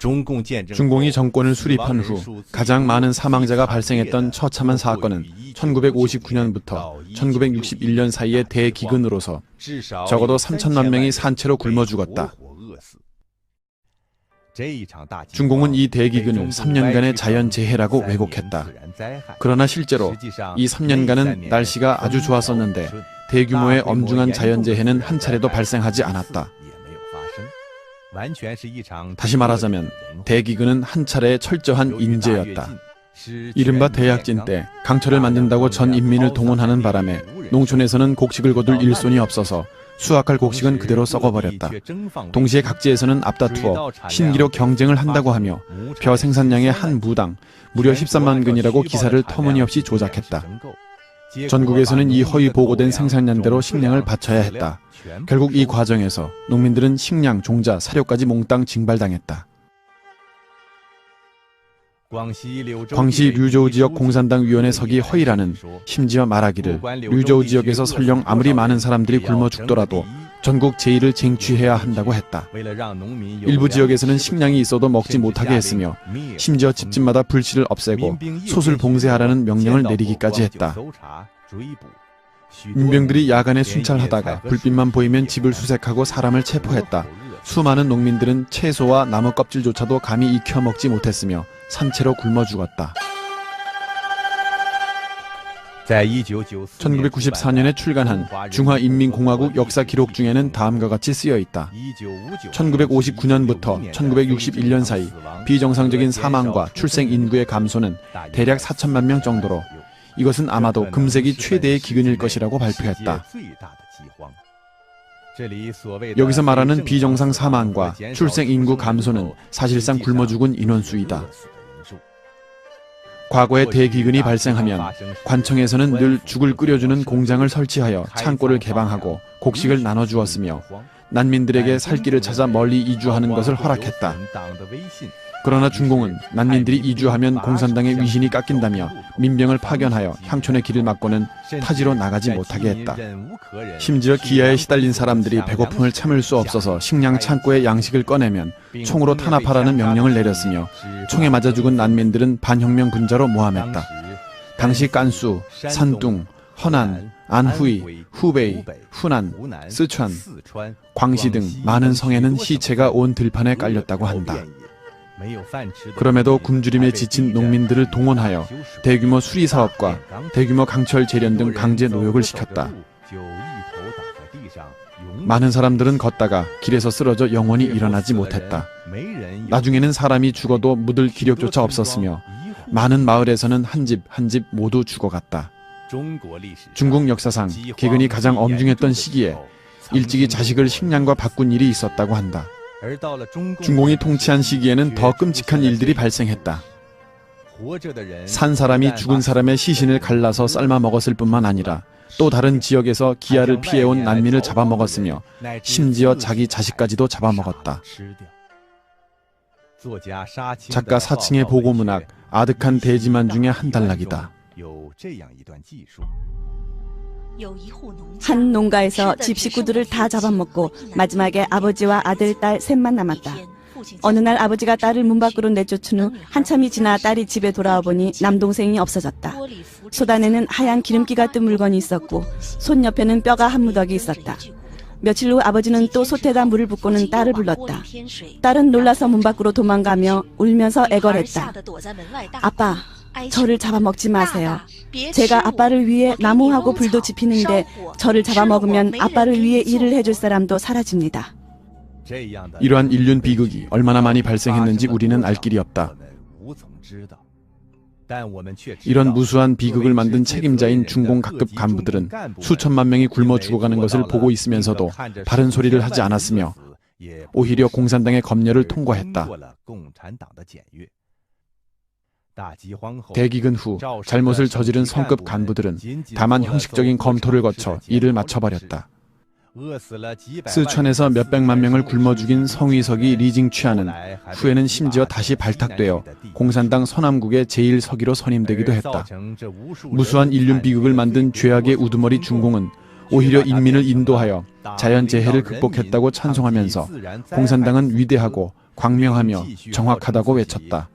중공이 정권을 수립한 후 가장 많은 사망자가 발생했던 처참한 사건은 1959년부터 1961년 사이의 대기근으로서 적어도 3천만 명이 산채로 굶어 죽었다. 중공은 이 대기근을 3년간의 자연재해라고 왜곡했다. 그러나 실제로 이 3년간은 날씨가 아주 좋았었는데 대규모의 엄중한 자연재해는 한 차례도 발생하지 않았다. 다시 말하자면 대기근은 한 차례의 철저한 인재였다. 이른바 대약진 때 강철을 만든다고 전 인민을 동원하는 바람에 농촌에서는 곡식을 거둘 일손이 없어서 수확할 곡식은 그대로 썩어버렸다. 동시에 각지에서는 앞다투어 신기로 경쟁을 한다고 하며 벼 생산량의 한 무당 무려 13만 근이라고 기사를 터무니없이 조작했다. 전국에서는 이 허위 보고된 생산량대로 식량을 바쳐야 했다. 결국 이 과정에서 농민들은 식량, 종자, 사료까지 몽땅 징발당했다. 광시 류저우 지역 공산당 위원회석이 허위라는, 심지어 말하기를 류저우 지역에서 설령 아무리 많은 사람들이 굶어 죽더라도 전국 제1을 쟁취해야 한다고 했다. 일부 지역에서는 식량이 있어도 먹지 못하게 했으며 심지어 집집마다 불씨를 없애고 솥을 봉쇄하라는 명령을 내리기까지 했다. 민병들이 야간에 순찰하다가 불빛만 보이면 집을 수색하고 사람을 체포했다. 수많은 농민들은 채소와 나무 껍질조차도 감히 익혀 먹지 못했으며 산채로 굶어 죽었다. 1994년에 출간한 중화인민공화국 역사 기록 중에는 다음과 같이 쓰여 있다. 1959년부터 1961년 사이 비정상적인 사망과 출생 인구의 감소는 대략 4천만 명 정도로 이것은 아마도 금세기 최대의 기근일 것이라고 발표했다. 여기서 말하는 비정상 사망과 출생 인구 감소는 사실상 굶어 죽은 인원수이다. 과거에 대기근이 발생하면 관청에서는 늘 죽을 끓여주는 공장을 설치하여 창고를 개방하고 곡식을 나눠주었으며 난민들에게 살 길을 찾아 멀리 이주하는 것을 허락했다. 그러나 중공은 난민들이 이주하면 공산당의 위신이 깎인다며 민병을 파견하여 향촌의 길을 막고는 타지로 나가지 못하게 했다. 심지어 기아에 시달린 사람들이 배고픔을 참을 수 없어서 식량 창고에 양식을 꺼내면 총으로 탄압하라는 명령을 내렸으며 총에 맞아 죽은 난민들은 반혁명 분자로 모함했다. 당시 깐수, 산둥, 허난, 안후이, 후베이, 후난, 쓰촨, 광시 등 많은 성에는 시체가 온 들판에 깔렸다고 한다. 그럼에도 굶주림에 지친 농민들을 동원하여 대규모 수리사업과 대규모 강철 재련 등 강제 노역을 시켰다. 많은 사람들은 걷다가 길에서 쓰러져 영원히 일어나지 못했다. 나중에는 사람이 죽어도 묻을 기력조차 없었으며 많은 마을에서는 한 집 한 집 모두 죽어갔다. 중국 역사상 기근이 가장 엄중했던 시기에 일찍이 자식을 식량과 바꾼 일이 있었다고 한다. 중공이 통치한 시기에는 더 끔찍한 일들이 발생했다. 산 사람이 죽은 사람의 시신을 갈라서 삶아 먹었을 뿐만 아니라 또 다른 지역에서 기아를 피해온 난민을 잡아먹었으며 심지어 자기 자식까지도 잡아먹었다. 작가 사칭의 보고문학 아득한 대지만 중에 한 단락이다. 한 농가에서 집 식구들을 다 잡아먹고 마지막에 아버지와 아들, 딸 셋만 남았다. 어느 날 아버지가 딸을 문 밖으로 내쫓은 후 한참이 지나 딸이 집에 돌아와 보니 남동생이 없어졌다. 솥 안에는 하얀 기름기 같은 물건이 있었고 솥 옆에는 뼈가 한 무더기 있었다. 며칠 후 아버지는 또 솥에다 물을 붓고는 딸을 불렀다. 딸은 놀라서 문 밖으로 도망가며 울면서 애걸했다. 아빠, 저를 잡아먹지 마세요. 제가 아빠를 위해 나무하고 불도 지피는데 저를 잡아먹으면 아빠를 위해 일을 해줄 사람도 사라집니다. 이러한 인륜 비극이 얼마나 많이 발생했는지 우리는 알 길이 없다. 이런 무수한 비극을 만든 책임자인 중공 각급 간부들은 수천만 명이 굶어 죽어가는 것을 보고 있으면서도 바른 소리를 하지 않았으며 오히려 공산당의 검열을 통과했다. 대기근 후 잘못을 저지른 성급 간부들은 다만 형식적인 검토를 거쳐 일을 마쳐버렸다. 쓰촨에서 몇백만 명을 굶어 죽인 성위석이 리징취하는 후에는 심지어 다시 발탁되어 공산당 서남국의 제1서기로 선임되기도 했다. 무수한 인륜 비극을 만든 죄악의 우두머리 중공은 오히려 인민을 인도하여 자연재해를 극복했다고 찬송하면서 공산당은 위대하고 광명하며 정확하다고 외쳤다.